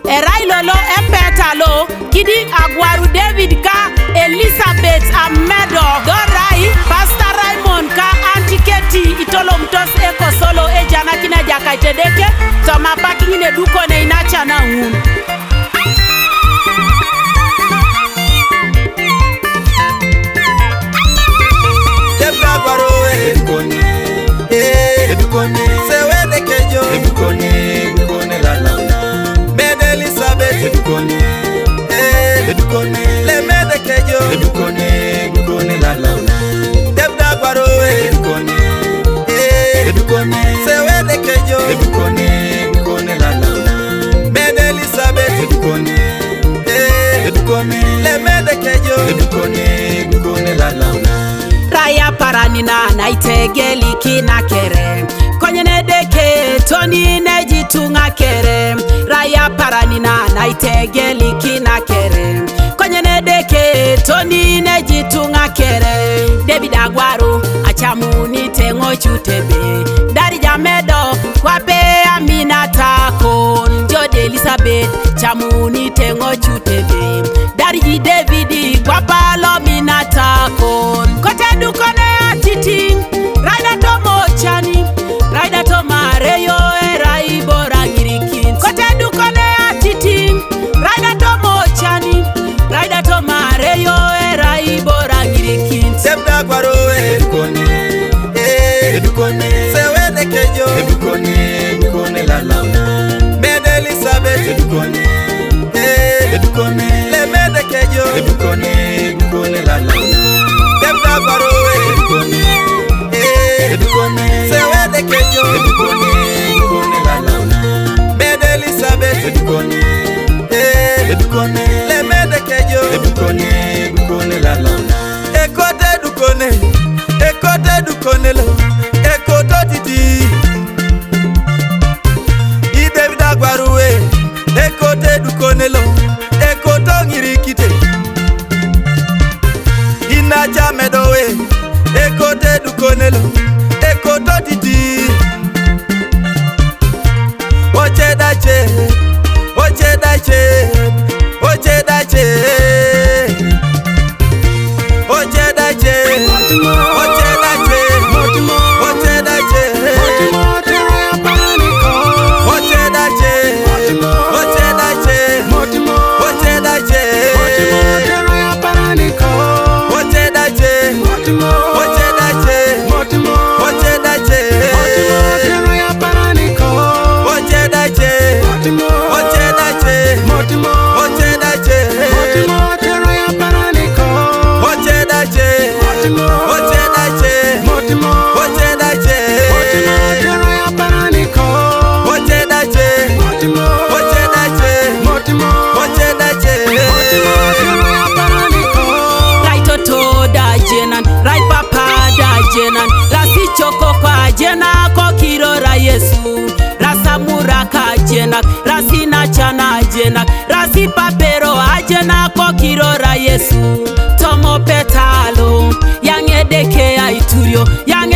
Erailolo Empetalo, Kidi Agwaru David Ka, Elizabeth Amedo, Dorai, Pastor Raymond Ka, Antiketi, Itolomtos Eko Solo, Ejana Kina Jakaitedeke, Toma Paking ne Duko ne Inacha na un. Sewede kejo Edukone la launa Mede Elizabeth Edukone Le mede kejo Edukone la launa Debda Gwaro Edukone Sewede kejo Edukone la launa Mede Elizabeth Edukone Le mede kejo Edukone la launa Raya paranina na itegeli kina kere Konyene deke toni neji tunga kere Raya paranina na itegeli kina kere Konyene deke toni neji tunga kere David Agwaru achamu ni tengo chutebe Dari jamedo kwape amina tako Jode Elizabeth chamu ni tengo chutebe Dari David kwapalo mina tako Kote dukone atiti Raida tomo chani Raida tomareyo erai bora ngirikin Kote dukone atiti Raida tomo chani Raida tomareyo erai bora ngirikin Debda Gwaro Edukone Sewede kejo Edukone la launa Mede Elizabeth Edukone Le mede kejo Edukone la launa Debda Gwaro Edukone Sewede kejo Edukone la launa Mede Elizabeth Edukone Le mede kejo Edukone la launa Ekote Edukone lo Ekoto titi I David Agwaru Ekote Edukone lo Ekoto ngirikite Inacha medo Ekote Edukone lo Ekoto titi Oche dache Rasi choko kwa jena ko kirora Yesu Rasa muraka jena Rasi nachana jena Rasi papero ajena ko kirora Yesu Tomo petalo Yang edeke ya iturio Yang